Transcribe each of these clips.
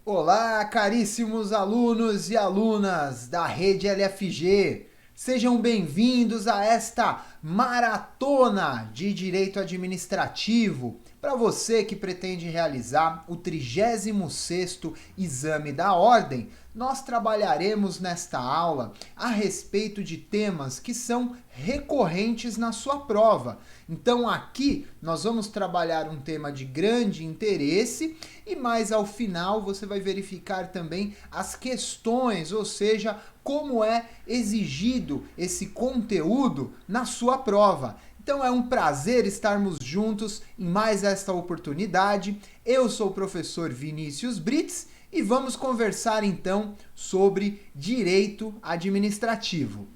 Olá, caríssimos alunos e alunas da Rede LFG. Sejam bem-vindos a esta maratona de Direito Administrativo para você que pretende realizar o 36º Exame da Ordem. Nós trabalharemos nesta aula a respeito de temas que são recorrentes na sua prova. Então aqui nós vamos trabalhar um tema de grande interesse e mais ao final você vai verificar também as questões, ou seja, como é exigido esse conteúdo na sua prova. Então é um prazer estarmos juntos em mais esta oportunidade. Eu sou o professor Vinícius Brits e vamos conversar então sobre direito administrativo.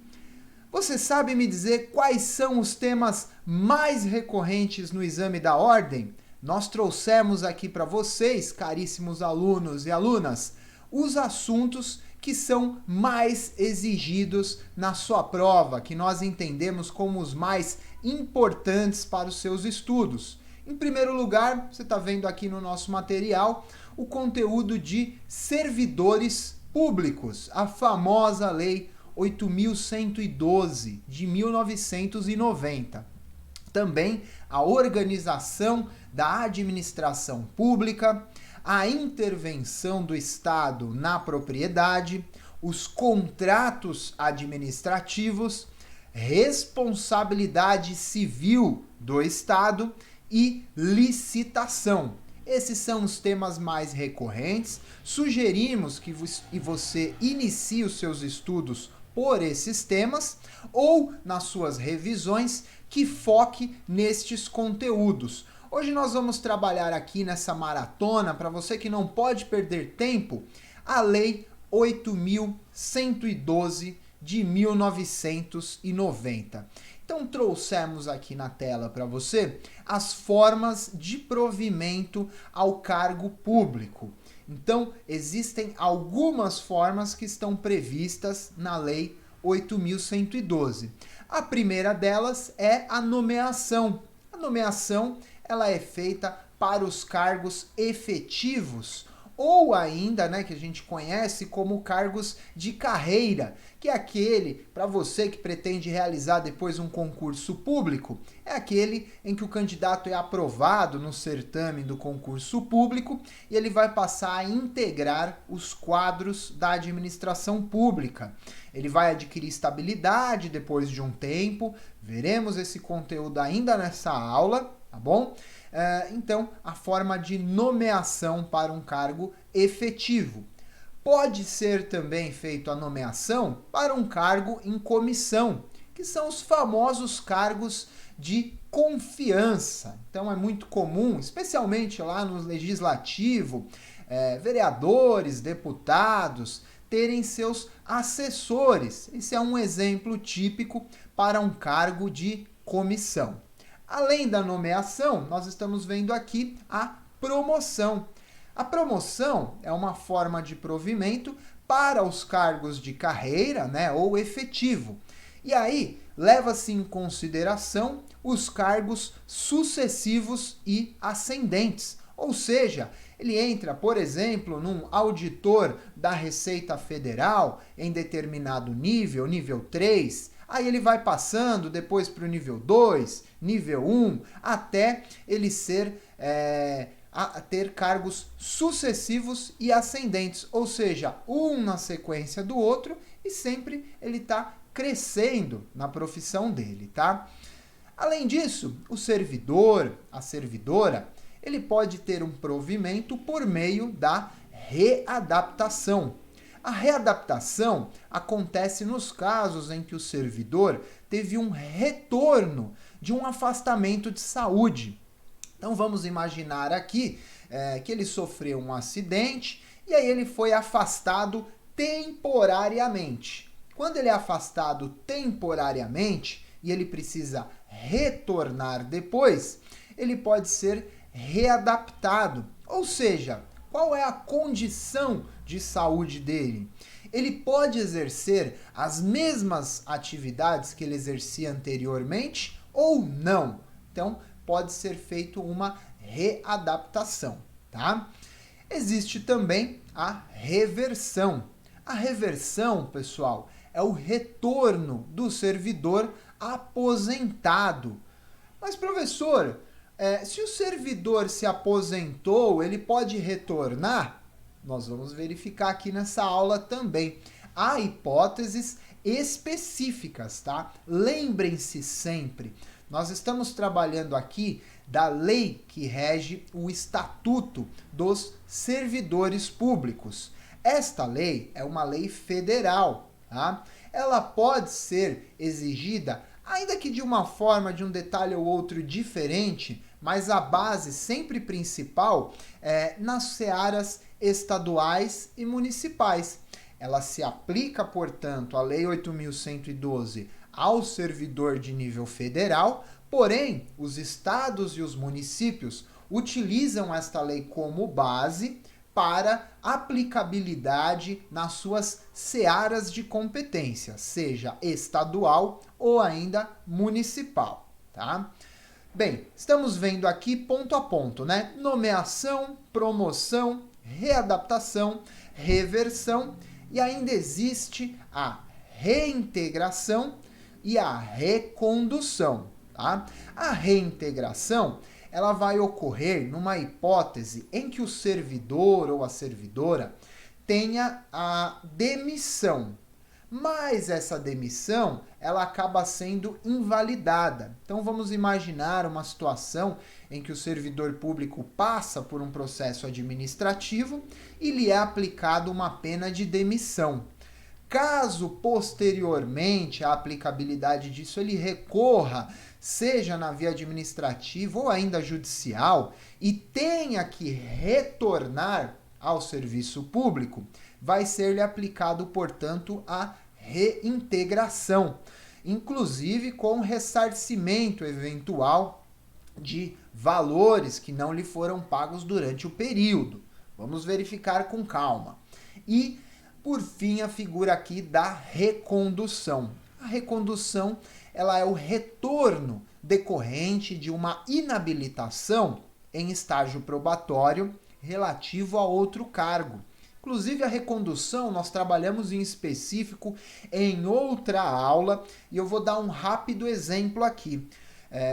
Você sabe me dizer quais são os temas mais recorrentes no exame da ordem? Nós trouxemos aqui para vocês, caríssimos alunos e alunas, os assuntos que são mais exigidos na sua prova, que nós entendemos como os mais importantes para os seus estudos. Em primeiro lugar, você está vendo aqui no nosso material o conteúdo de servidores públicos, a famosa Lei 8.112 de 1990. Também a organização da administração pública, a intervenção do Estado na propriedade, os contratos administrativos, responsabilidade civil do Estado e licitação. Esses são os temas mais recorrentes. Sugerimos que você inicie os seus estudos por esses temas ou nas suas revisões que foque nestes conteúdos. Hoje nós vamos trabalhar aqui nessa maratona, para você que não pode perder tempo, a Lei 8.112 de 1990. Então trouxemos aqui na tela para você as formas de provimento ao cargo público. Então existem algumas formas que estão previstas na Lei 8.112. A primeira delas é a nomeação. A nomeação ela é feita para os cargos efetivos ou ainda, que a gente conhece como cargos de carreira, que é aquele, para você que pretende realizar depois um concurso público, é aquele em que o candidato é aprovado no certame do concurso público e ele vai passar a integrar os quadros da administração pública. Ele vai adquirir estabilidade depois de um tempo, veremos esse conteúdo ainda nessa aula, tá bom? Então, a forma de nomeação para um cargo efetivo. Pode ser também feita a nomeação para um cargo em comissão, que são os famosos cargos de confiança. Então, é muito comum, especialmente lá no legislativo, vereadores, deputados, terem seus assessores. Esse é um exemplo típico para um cargo de comissão. Além da nomeação, nós estamos vendo aqui a promoção. A promoção é uma forma de provimento para os cargos de carreira, ou efetivo. E aí, leva-se em consideração os cargos sucessivos e ascendentes. Ou seja, ele entra, por exemplo, num auditor da Receita Federal em determinado nível, nível 3, aí ele vai passando depois para o nível 2, nível 1, até ele ter cargos sucessivos e ascendentes, ou seja, um na sequência do outro e sempre ele está crescendo na profissão dele, tá? Além disso, o servidor, a servidora, ele pode ter um provimento por meio da readaptação. A readaptação acontece nos casos em que o servidor teve um retorno de um afastamento de saúde. Então vamos imaginar aqui que ele sofreu um acidente e aí ele foi afastado temporariamente. Quando ele é afastado temporariamente e ele precisa retornar depois, ele pode ser readaptado. Ou seja, qual é a condição de saúde dele? Ele pode exercer as mesmas atividades que ele exercia anteriormente ou não. Então, pode ser feito uma readaptação, tá? Existe também a reversão. A reversão, pessoal, é o retorno do servidor aposentado. Mas, professor, se o servidor se aposentou, ele pode retornar? Nós vamos verificar aqui nessa aula também. Há hipóteses específicas, tá? Lembrem-se sempre, nós estamos trabalhando aqui da lei que rege o Estatuto dos Servidores Públicos. Esta lei é uma lei federal, tá? Ela pode ser exigida, ainda que de uma forma, de um detalhe ou outro diferente, mas a base sempre principal é nas searas estaduais e municipais. Ela se aplica, portanto, a Lei 8.112 ao servidor de nível federal, porém, os estados e os municípios utilizam esta lei como base para aplicabilidade nas suas searas de competência, seja estadual ou ainda municipal, tá? Bem, estamos vendo aqui ponto a ponto, né? Nomeação, promoção, readaptação, reversão e ainda existe a reintegração e a recondução, tá? A reintegração, ela vai ocorrer numa hipótese em que o servidor ou a servidora tenha a demissão, mas essa demissão ela acaba sendo invalidada. Então vamos imaginar uma situação em que o servidor público passa por um processo administrativo e lhe é aplicada uma pena de demissão. Caso posteriormente a aplicabilidade disso ele recorra, seja na via administrativa ou ainda judicial, e tenha que retornar ao serviço público, vai ser-lhe aplicado, portanto, a reintegração, inclusive com ressarcimento eventual de valores que não lhe foram pagos durante o período. Vamos verificar com calma. E, por fim, a figura aqui da recondução. A recondução, ela é o retorno decorrente de uma inabilitação em estágio probatório relativo a outro cargo. Inclusive, a recondução nós trabalhamos em específico em outra aula e eu vou dar um rápido exemplo aqui.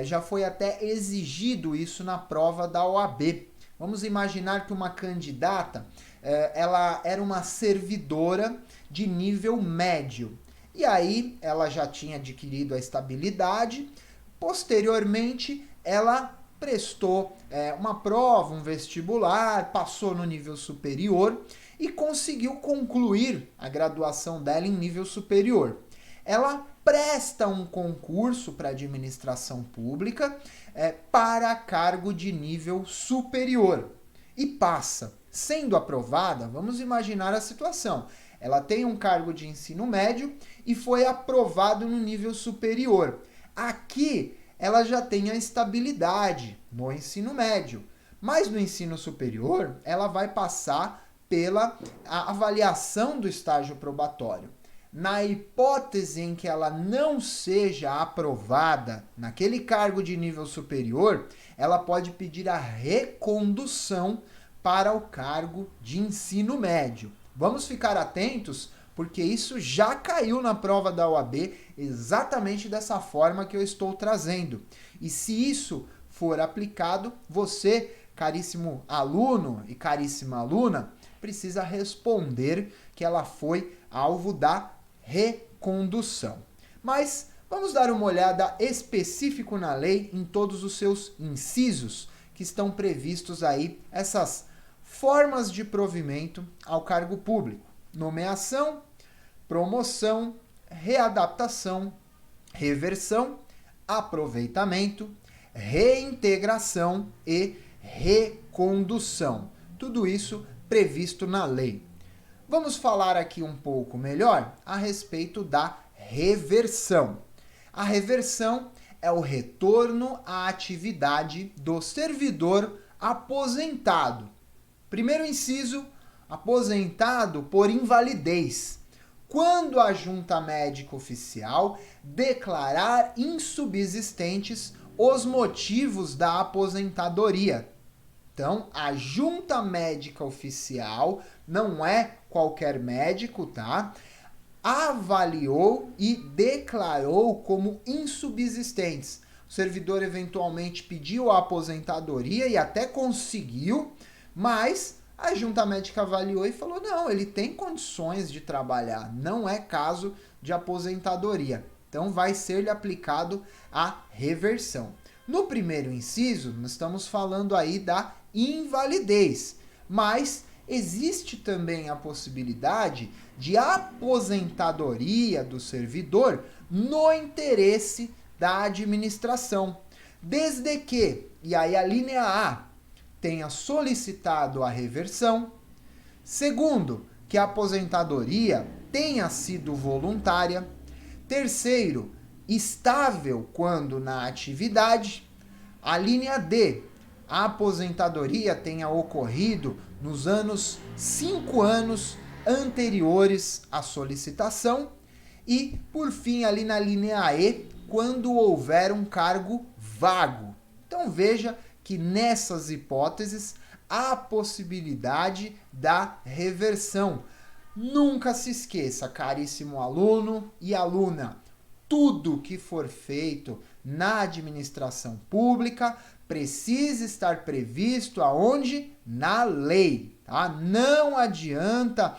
Já foi até exigido isso na prova da OAB. Vamos imaginar que uma candidata, ela era uma servidora de nível médio. E aí, ela já tinha adquirido a estabilidade. Posteriormente, ela prestou uma prova, um vestibular, passou no nível superior e conseguiu concluir a graduação dela em nível superior. Ela presta um concurso para administração pública para cargo de nível superior e passa. Sendo aprovada, vamos imaginar a situação. Ela tem um cargo de ensino médio e foi aprovado no nível superior. Aqui, ela já tem a estabilidade no ensino médio, mas no ensino superior, ela vai passar pela avaliação do estágio probatório. Na hipótese em que ela não seja aprovada naquele cargo de nível superior, ela pode pedir a recondução para o cargo de ensino médio. Vamos ficar atentos, porque isso já caiu na prova da OAB exatamente dessa forma que eu estou trazendo. E se isso for aplicado, você, caríssimo aluno e caríssima aluna, precisa responder que ela foi alvo da recondução. Mas vamos dar uma olhada específico na lei em todos os seus incisos que estão previstos aí, essas formas de provimento ao cargo público: nomeação, promoção, readaptação, reversão, aproveitamento, reintegração e recondução. Tudo isso previsto na lei. Vamos falar aqui um pouco melhor a respeito da reversão. A reversão é o retorno à atividade do servidor aposentado. Primeiro inciso, aposentado por invalidez, quando a junta médica oficial declarar insubsistentes os motivos da aposentadoria. Então, a junta médica oficial, não é qualquer médico, tá? Avaliou e declarou como insubsistentes. O servidor eventualmente pediu a aposentadoria e até conseguiu, mas a junta médica avaliou e falou: não, ele tem condições de trabalhar, não é caso de aposentadoria. Então vai ser-lhe aplicado a reversão. No primeiro inciso, nós estamos falando aí da invalidez, mas existe também a possibilidade de aposentadoria do servidor no interesse da administração, desde que, e aí a linha A, tenha solicitado a reversão. Segundo, que a aposentadoria tenha sido voluntária. Terceiro, estável quando na atividade. A linha D, a aposentadoria tenha ocorrido nos 5 anos anteriores à solicitação. E, por fim, ali na linha E, quando houver um cargo vago. Então veja que nessas hipóteses há a possibilidade da reversão. Nunca se esqueça, caríssimo aluno e aluna, tudo que for feito na administração pública precisa estar previsto aonde? Na lei. Tá? Não adianta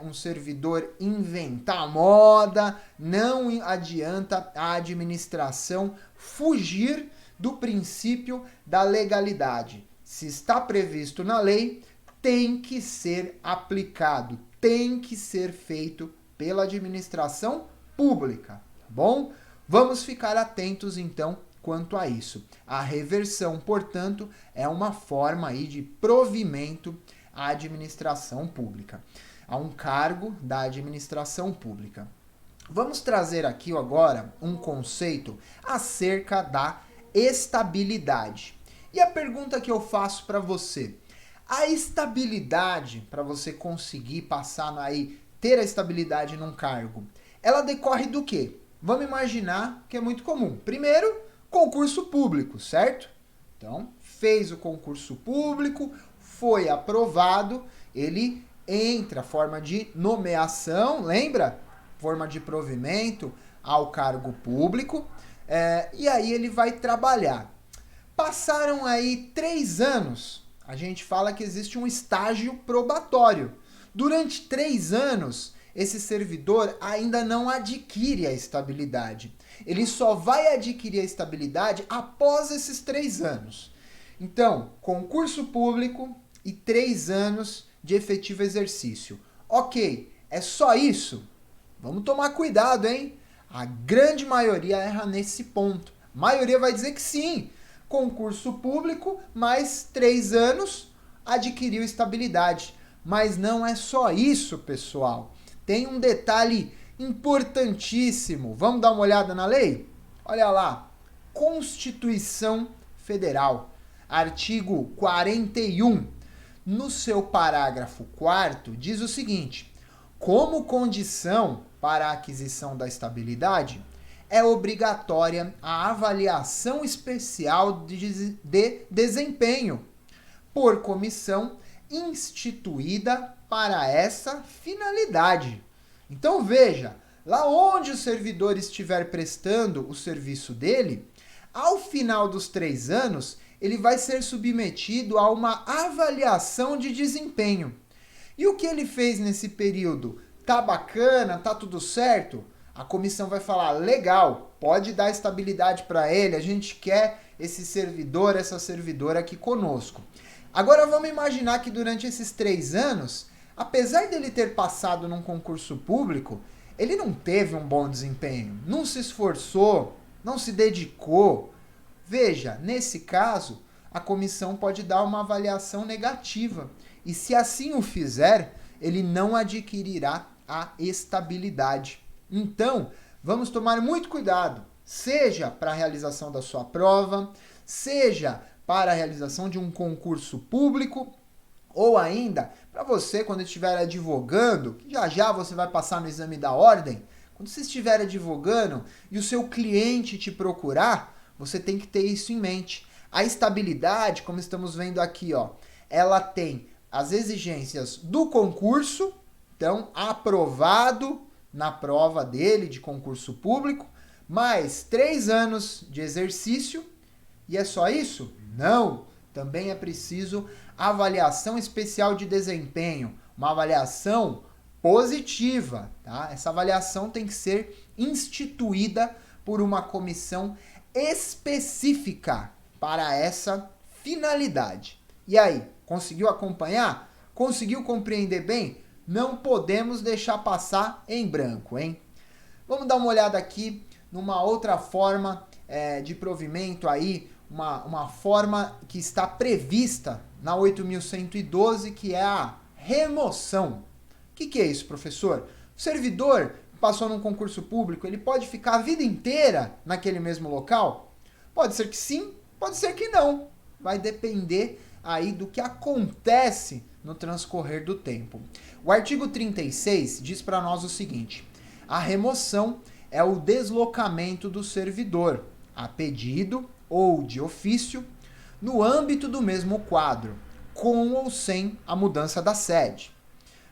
um servidor inventar moda, não adianta a administração fugir do princípio da legalidade. Se está previsto na lei, tem que ser aplicado, tem que ser feito pela administração pública, tá bom? Vamos ficar atentos então quanto a isso. A reversão, portanto, é uma forma aí de provimento à administração pública, a um cargo da administração pública. Vamos trazer aqui agora um conceito acerca da estabilidade. E a pergunta que eu faço para você: a estabilidade, para você conseguir passar aí, ter a estabilidade num cargo, ela decorre do quê? Vamos imaginar que é muito comum. Primeiro, concurso público, certo? Então, fez o concurso público, foi aprovado, ele entra, forma de nomeação, lembra? Forma de provimento ao cargo público, e aí ele vai trabalhar. Passaram aí 3 anos, a gente fala que existe um estágio probatório. Durante 3 anos, esse servidor ainda não adquire a estabilidade. Ele só vai adquirir a estabilidade após esses 3 anos. Então, concurso público e 3 anos de efetivo exercício. Ok, é só isso? Vamos tomar cuidado, hein? A grande maioria erra nesse ponto. A maioria vai dizer que sim. Concurso público, mais 3 anos, adquiriu estabilidade. Mas não é só isso, pessoal. Tem um detalhe importantíssimo. Vamos dar uma olhada na lei? Olha lá. Constituição Federal, artigo 41. No seu parágrafo 4º, diz o seguinte: como condição para a aquisição da estabilidade, é obrigatória a avaliação especial de desempenho por comissão instituída para essa finalidade. Então veja, lá onde o servidor estiver prestando o serviço dele, ao final dos 3 anos, ele vai ser submetido a uma avaliação de desempenho. E o que ele fez nesse período? Tá bacana? Tá tudo certo? A comissão vai falar: legal, pode dar estabilidade para ele, a gente quer esse servidor, essa servidora aqui conosco. Agora vamos imaginar que durante esses 3 anos, apesar dele ter passado num concurso público, ele não teve um bom desempenho, não se esforçou, não se dedicou. Veja, nesse caso, a comissão pode dar uma avaliação negativa. E se assim o fizer, ele não adquirirá a estabilidade. Então, vamos tomar muito cuidado, seja para a realização da sua prova, seja para a realização de um concurso público, ou ainda para você, quando estiver advogando, que já você vai passar no exame da ordem, quando você estiver advogando e o seu cliente te procurar, você tem que ter isso em mente. A estabilidade, como estamos vendo aqui, ó, ela tem as exigências do concurso, então aprovado na prova dele de concurso público, mais 3 anos de exercício. E é só isso? Não! Também é preciso avaliação especial de desempenho, uma avaliação positiva, tá? Essa avaliação tem que ser instituída por uma comissão específica para essa finalidade. E aí, conseguiu acompanhar? Conseguiu compreender bem? Não podemos deixar passar em branco, hein? Vamos dar uma olhada aqui numa outra forma de provimento aí, uma forma que está prevista na 8.112, que é a remoção. O que é isso, professor? O servidor que passou num concurso público, ele pode ficar a vida inteira naquele mesmo local? Pode ser que sim, pode ser que não. Vai depender aí do que acontece no transcorrer do tempo. O artigo 36 diz para nós o seguinte: a remoção é o deslocamento do servidor, a pedido ou de ofício, no âmbito do mesmo quadro, com ou sem a mudança da sede.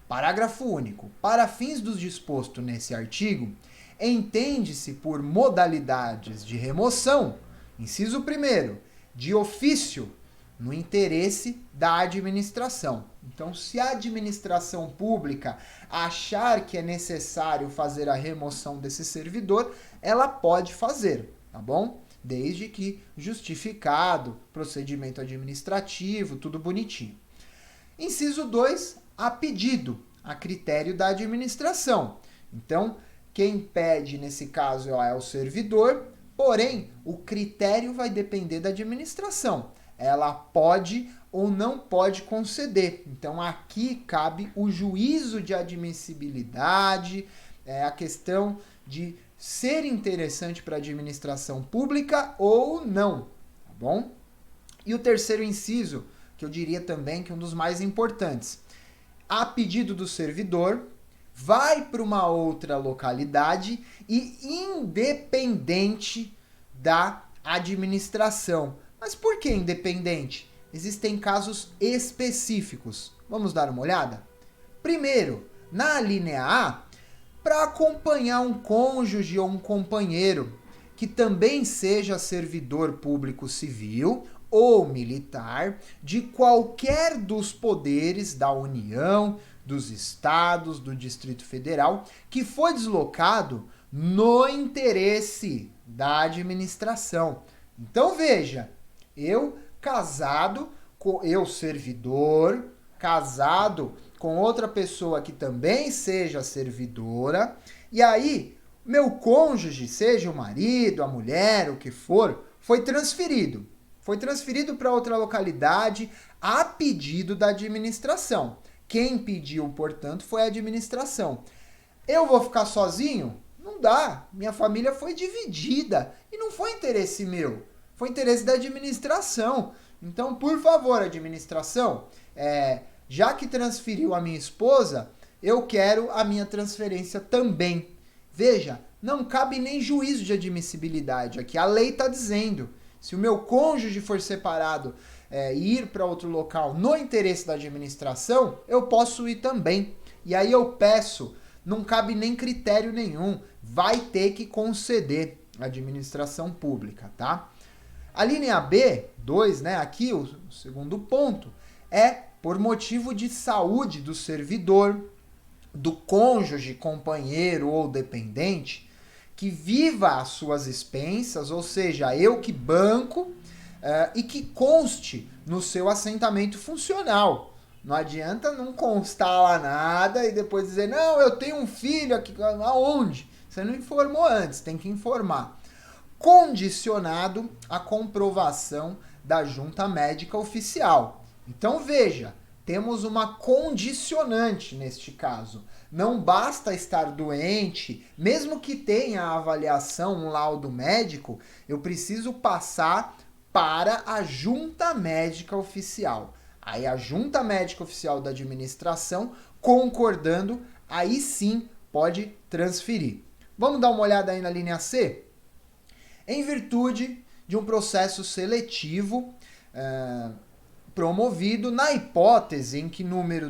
Parágrafo único. Para fins do disposto nesse artigo, entende-se por modalidades de remoção, inciso 1º, de ofício, no interesse da administração. Então, se a administração pública achar que é necessário fazer a remoção desse servidor, ela pode fazer, tá bom? Desde que justificado, procedimento administrativo, tudo bonitinho. Inciso 2, a pedido, a critério da administração. Então, quem pede nesse caso é o servidor, porém, o critério vai depender da administração. Ela pode ou não pode conceder. Então, aqui cabe o juízo de admissibilidade, a questão de ser interessante para a administração pública ou não, tá bom? E o terceiro inciso, que eu diria também que é um dos mais importantes, a pedido do servidor, vai para uma outra localidade e independente da administração. Mas por que independente? Existem casos específicos. Vamos dar uma olhada? Primeiro, na linha A, para acompanhar um cônjuge ou um companheiro que também seja servidor público civil ou militar de qualquer dos poderes da União, dos estados, do Distrito Federal, que foi deslocado no interesse da administração. Então veja, eu servidor, casado com outra pessoa que também seja servidora, e aí meu cônjuge, seja o marido, a mulher, o que for, foi transferido. Foi transferido para outra localidade a pedido da administração. Quem pediu, portanto, foi a administração. Eu vou ficar sozinho? Não dá. Minha família foi dividida e não foi interesse meu. Foi interesse da administração. Então, por favor, administração, já que transferiu a minha esposa, eu quero a minha transferência também. Veja, não cabe nem juízo de admissibilidade aqui. A lei está dizendo, se o meu cônjuge for separado e ir para outro local no interesse da administração, eu posso ir também. E aí eu peço, não cabe nem critério nenhum, vai ter que conceder a administração pública, tá? A linha B2, né, aqui o segundo ponto, é por motivo de saúde do servidor, do cônjuge, companheiro ou dependente, que viva às suas expensas, ou seja, eu que banco, e que conste no seu assentamento funcional. Não adianta não constar lá nada e depois dizer, não, eu tenho um filho aqui, aonde? Você não informou antes, tem que informar. Condicionado à comprovação da junta médica oficial. Então veja, temos uma condicionante neste caso. Não basta estar doente, mesmo que tenha a avaliação, um laudo médico, eu preciso passar para a junta médica oficial. Aí a junta médica oficial da administração, concordando, aí sim pode transferir. Vamos dar uma olhada aí na linha C? Em virtude de um processo seletivo promovido na hipótese em que o número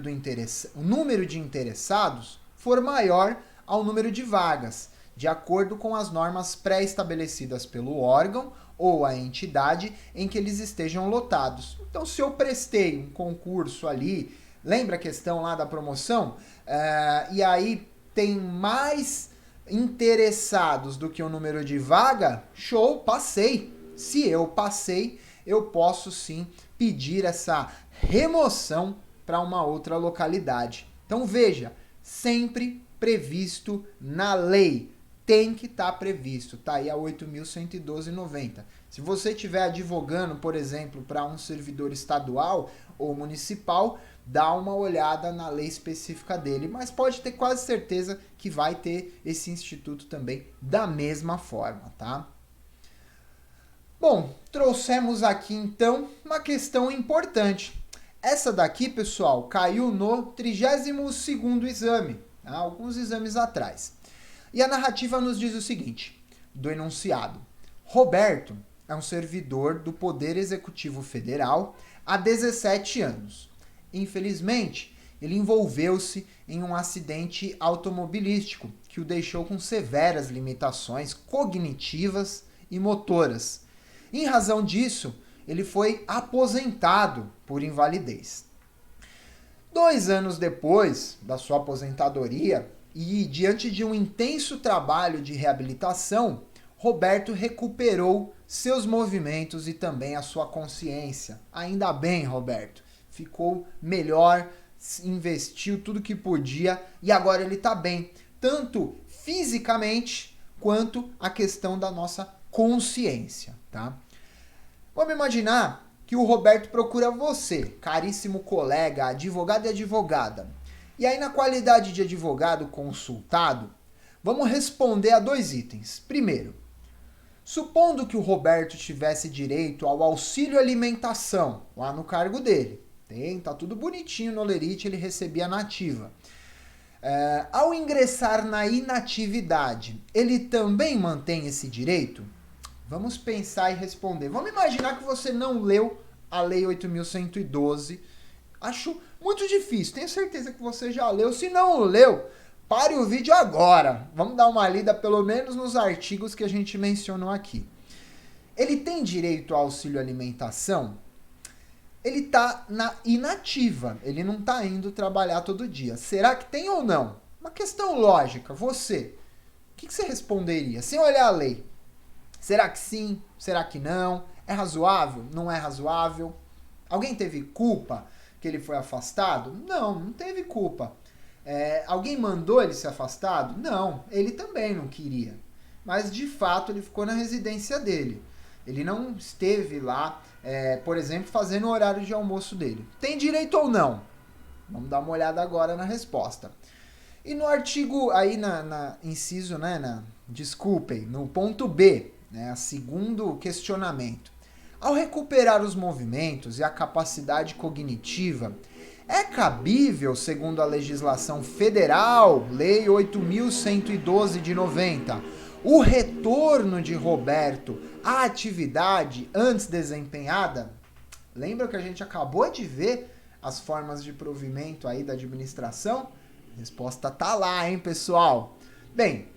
de interessados for maior ao número de vagas, de acordo com as normas pré-estabelecidas pelo órgão ou a entidade em que eles estejam lotados. Então, se eu prestei um concurso ali, lembra a questão lá da promoção? E aí tem mais interessados do que o número de vaga, show, passei. Se eu passei, eu posso sim pedir essa remoção para uma outra localidade. Então veja, sempre previsto na lei. Tem que estar previsto. Tá aí a 8.112,90. Se você estiver advogando, por exemplo, para um servidor estadual ou municipal, dá uma olhada na lei específica dele, mas pode ter quase certeza que vai ter esse instituto também da mesma forma, tá? Bom, trouxemos aqui então uma questão importante. Essa daqui, pessoal, caiu no 32º exame, tá? Alguns exames atrás. E a narrativa nos diz o seguinte, do enunciado. Roberto é um servidor do Poder Executivo Federal há 17 anos. Infelizmente, ele envolveu-se em um acidente automobilístico que o deixou com severas limitações cognitivas e motoras. Em razão disso, ele foi aposentado por invalidez. 2 anos depois da sua aposentadoria e diante de um intenso trabalho de reabilitação, Roberto recuperou seus movimentos e também a sua consciência. Ainda bem, Roberto. Ficou melhor, investiu tudo que podia e agora ele está bem, tanto fisicamente quanto a questão da nossa consciência, tá? Vamos imaginar que o Roberto procura você, caríssimo colega, advogado e advogada. E aí, na qualidade de advogado consultado, vamos responder a 2 itens. Primeiro, supondo que o Roberto tivesse direito ao auxílio alimentação, lá no cargo dele. Tá tudo bonitinho no Olerite, ele recebia na ativa. Ao ingressar na inatividade, ele também mantém esse direito? Vamos pensar e responder. Vamos imaginar que você não leu a Lei 8.112. Acho muito difícil, tenho certeza que você já leu. Se não leu, pare o vídeo agora. Vamos dar uma lida pelo menos nos artigos que a gente mencionou aqui. Ele tem direito ao auxílio alimentação? Ele está na inativa, ele não está indo trabalhar todo dia. Será que tem ou não? Uma questão lógica, você, o que você responderia? Sem olhar a lei. Será que sim? Será que não? É razoável? Não é razoável? Alguém teve culpa que ele foi afastado? Não, não teve culpa. Alguém mandou ele ser afastado? Não, ele também não queria. Mas, de fato, ele ficou na residência dele. Ele não esteve lá, por exemplo, fazendo o horário de almoço dele. Tem direito ou não? Vamos dar uma olhada agora na resposta. E no artigo, aí inciso, desculpem, no ponto B, segundo questionamento. Ao recuperar os movimentos e a capacidade cognitiva, é cabível, segundo a legislação federal, Lei 8.112 de 90, o retorno de Roberto à atividade antes desempenhada? Lembra que a gente acabou de ver as formas de provimento aí da administração? A resposta tá lá, hein, pessoal? Bem,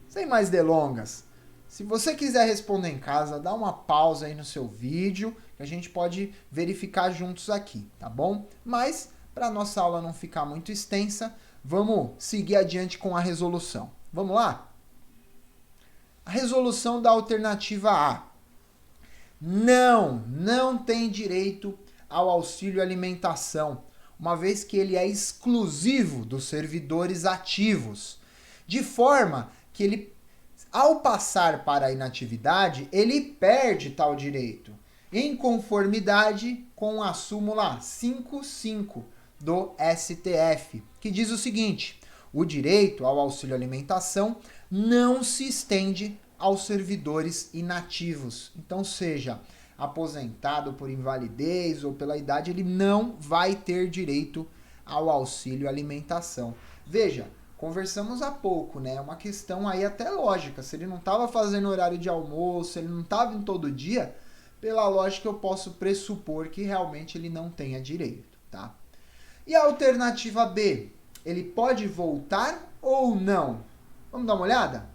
sem mais delongas, se você quiser responder em casa, dá uma pausa aí no seu vídeo, que a gente pode verificar juntos aqui, tá bom? Mas, para a nossa aula não ficar muito extensa, vamos seguir adiante com a resolução. Vamos lá? A resolução da alternativa A. Não tem direito ao auxílio alimentação, uma vez que ele é exclusivo dos servidores ativos, de forma que ele, ao passar para a inatividade, ele perde tal direito, em conformidade com a súmula 5.5 do STF, que diz o seguinte: o direito ao auxílio alimentação não se estende aos servidores inativos. Então, seja aposentado por invalidez ou pela idade, ele não vai ter direito ao auxílio alimentação. Veja, conversamos há pouco, né? É uma questão aí até lógica. Se ele não estava fazendo horário de almoço, ele não estava em todo dia, pela lógica eu posso pressupor que realmente ele não tenha direito, tá? E a alternativa B, ele pode voltar ou não? Vamos dar uma olhada?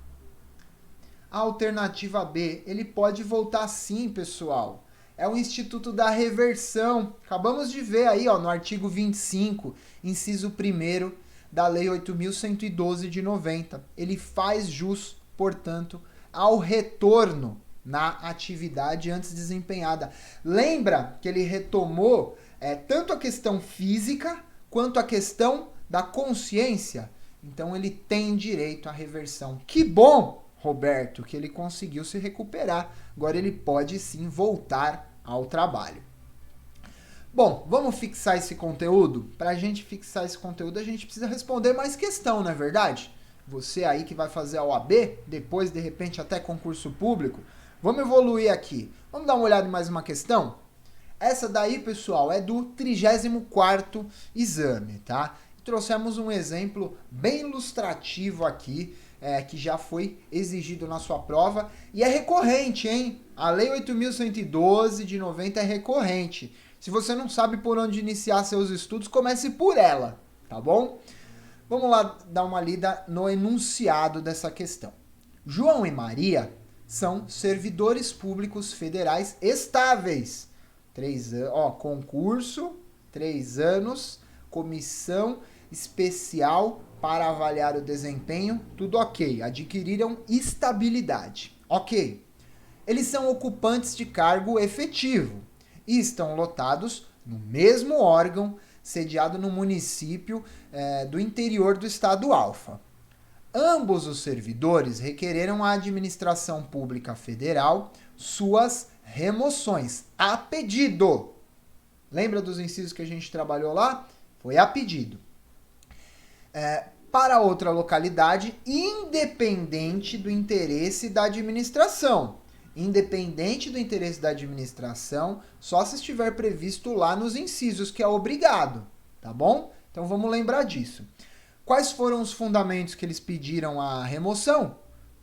A alternativa B, ele pode voltar sim, pessoal. É o Instituto da Reversão. Acabamos de ver aí, ó, no artigo 25, inciso 1º da Lei 8.112 de 90. Ele faz jus, portanto, ao retorno na atividade antes desempenhada. Lembra que ele retomou tanto a questão física quanto a questão da consciência? Então ele tem direito à reversão. Que bom, Roberto, que ele conseguiu se recuperar. Agora ele pode sim voltar ao trabalho. Bom, vamos fixar esse conteúdo? Para a gente fixar esse conteúdo, a gente precisa responder mais questão, não é verdade? Você aí que vai fazer a OAB, depois de repente até concurso público, vamos evoluir aqui. Vamos dar uma olhada em mais uma questão? Essa daí, pessoal, é do 34º exame, tá? Trouxemos um exemplo bem ilustrativo aqui, que já foi exigido na sua prova, e é recorrente, hein? A Lei 8.112 de 90 é recorrente. Se você não sabe por onde iniciar seus estudos, comece por ela, tá bom? Vamos lá dar uma lida no enunciado dessa questão. João e Maria são servidores públicos federais estáveis. 3 anos, concurso, 3 anos, comissão especial para avaliar o desempenho, tudo ok. Adquiriram estabilidade. Ok. Eles são ocupantes de cargo efetivo e estão lotados no mesmo órgão, sediado no município do interior do estado Alfa. Ambos os servidores requereram à administração pública federal suas remoções, a pedido. Lembra dos incisos que a gente trabalhou lá? Foi a pedido. Para outra localidade, independente do interesse da administração. Independente do interesse da administração, só se estiver previsto lá nos incisos, que é obrigado, tá bom? Então vamos lembrar disso. Quais foram os fundamentos que eles pediram a remoção?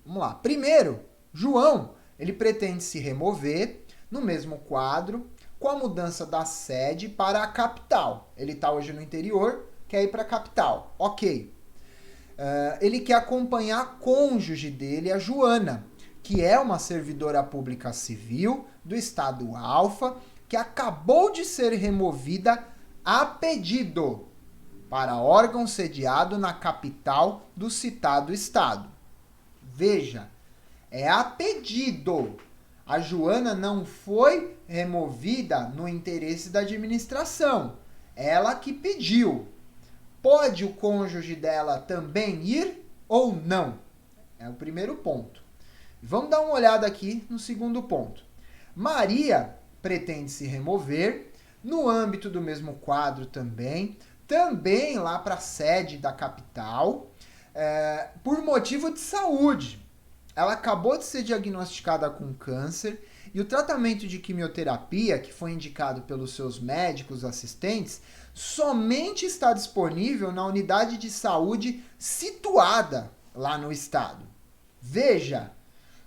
Vamos lá. Primeiro, João, ele pretende se remover no mesmo quadro com a mudança da sede para a capital. Ele está hoje no interior, quer ir para a capital. Ok. Ele quer acompanhar a cônjuge dele, a Joana, que é uma servidora pública civil do estado Alfa, que acabou de ser removida a pedido para órgão sediado na capital do citado estado. Veja, é a pedido. A Joana não foi removida no interesse da administração. Ela que pediu. Pode o cônjuge dela também ir ou não? É o primeiro ponto. Vamos dar uma olhada aqui no segundo ponto. Maria pretende se remover no âmbito do mesmo quadro também lá para a sede da capital, por motivo de saúde. Ela acabou de ser diagnosticada com câncer e o tratamento de quimioterapia, que foi indicado pelos seus médicos assistentes, somente está disponível na unidade de saúde situada lá no estado. Veja,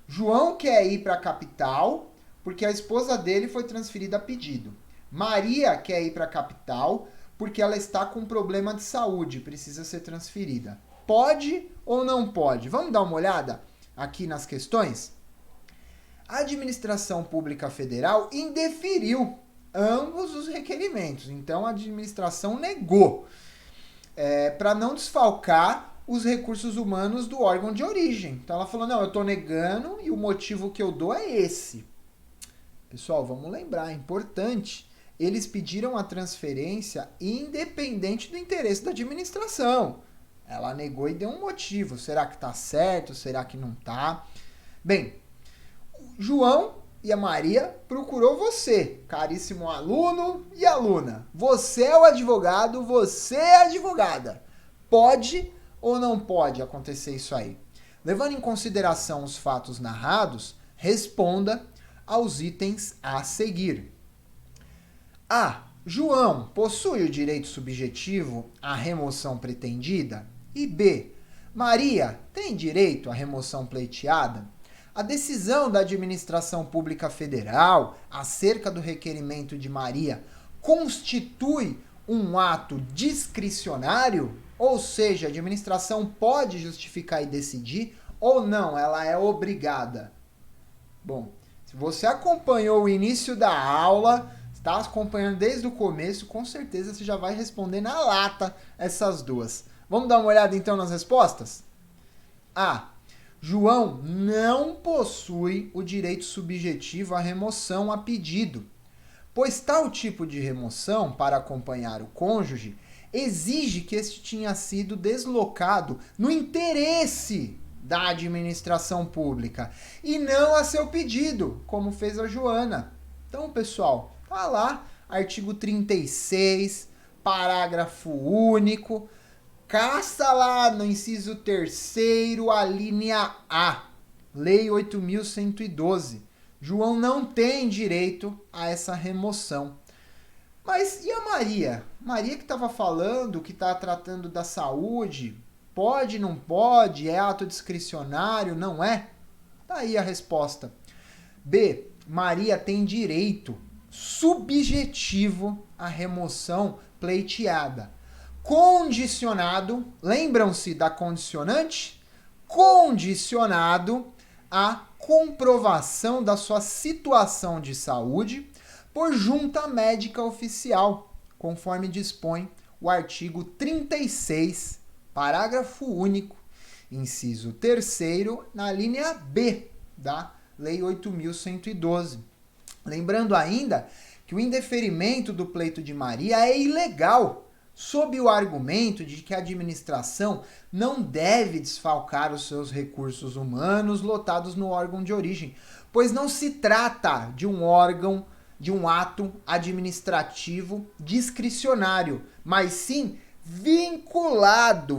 João quer ir para a capital porque a esposa dele foi transferida a pedido. Maria quer ir para a capital porque ela está com problema de saúde, precisa ser transferida. Pode ou não pode? Vamos dar uma olhada aqui nas questões? A administração pública federal indeferiu ambos os requerimentos. Então, a administração negou para não desfalcar os recursos humanos do órgão de origem. Então, ela falou, não, eu estou negando e o motivo que eu dou é esse. Pessoal, vamos lembrar, é importante. Eles pediram a transferência independente do interesse da administração. Ela negou e deu um motivo. Será que está certo? Será que não está? Bem, João e a Maria procurou você, caríssimo aluno e aluna. Você é o advogado, você é a advogada. Pode ou não pode acontecer isso aí? Levando em consideração os fatos narrados, responda aos itens a seguir. A. João possui o direito subjetivo à remoção pretendida? E B. Maria tem direito à remoção pleiteada? A decisão da Administração Pública Federal acerca do requerimento de Maria constitui um ato discricionário? Ou seja, a administração pode justificar e decidir ou não, ela é obrigada? Bom, se você acompanhou o início da aula, está acompanhando desde o começo, com certeza você já vai responder na lata essas duas. Vamos dar uma olhada então nas respostas? A. João não possui o direito subjetivo à remoção a pedido, pois tal tipo de remoção para acompanhar o cônjuge exige que este tenha sido deslocado no interesse da administração pública e não a seu pedido, como fez a Joana. Então, pessoal, tá lá, artigo 36, parágrafo único, caça lá no inciso 3º, a linha A, Lei 8.112. João não tem direito a essa remoção. Mas e a Maria? Maria que estava falando, que está tratando da saúde, pode, não pode, é ato discricionário, não é? Tá aí a resposta. B. Maria tem direito subjetivo à remoção pleiteada. Condicionado, lembram-se da condicionante? Condicionado à comprovação da sua situação de saúde por junta médica oficial, conforme dispõe o artigo 36, parágrafo único, inciso 3º, na linha B da Lei 8.112. Lembrando ainda que o indeferimento do pleito de Maria é ilegal, sob o argumento de que a administração não deve desfalcar os seus recursos humanos lotados no órgão de origem, pois não se trata de um órgão, de um ato administrativo discricionário, mas sim vinculado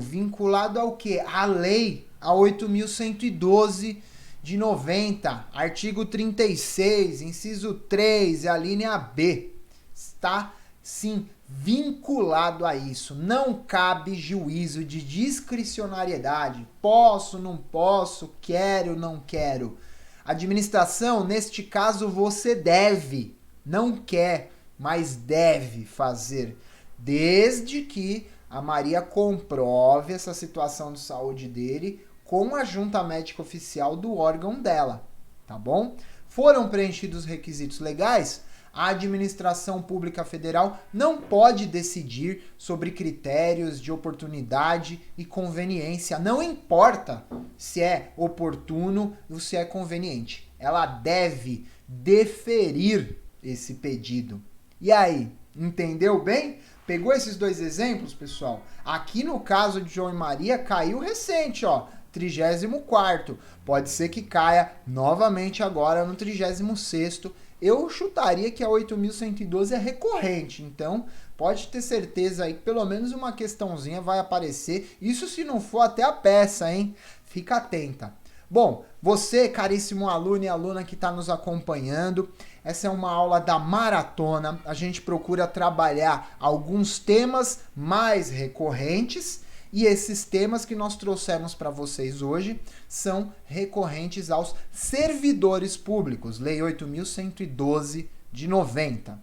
ao quê? À lei, a 8.112 de 90, artigo 36, inciso 3, a linha B. Está, sim, vinculado a isso. Não cabe juízo de discricionariedade. Posso, não posso, quero, não quero. Administração, neste caso, você deve. Não quer, mas deve fazer. Desde que a Maria comprove essa situação de saúde dele com a junta médica oficial do órgão dela, tá bom? Foram preenchidos os requisitos legais? A administração pública federal não pode decidir sobre critérios de oportunidade e conveniência. Não importa se é oportuno ou se é conveniente. Ela deve deferir esse pedido. E aí, entendeu bem? Pegou esses dois exemplos, pessoal? Aqui no caso de João e Maria caiu recente, ó. 34º. Pode ser que caia novamente agora no 36º. Eu chutaria que a 8.112 é recorrente, então pode ter certeza aí que pelo menos uma questãozinha vai aparecer, isso se não for até a peça, hein? Fica atenta. Bom, você, caríssimo aluno e aluna que está nos acompanhando, essa é uma aula da maratona, a gente procura trabalhar alguns temas mais recorrentes, e esses temas que nós trouxemos para vocês hoje são recorrentes aos servidores públicos, Lei 8.112 de 90.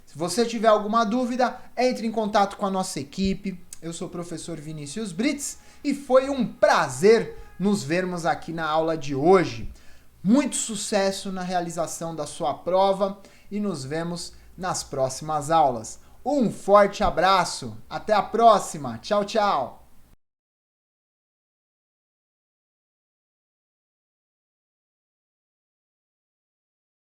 Se você tiver alguma dúvida, entre em contato com a nossa equipe. Eu sou o professor Vinícius Brits e foi um prazer nos vermos aqui na aula de hoje. Muito sucesso na realização da sua prova e nos vemos nas próximas aulas. Um forte abraço, até a próxima, tchau, tchau!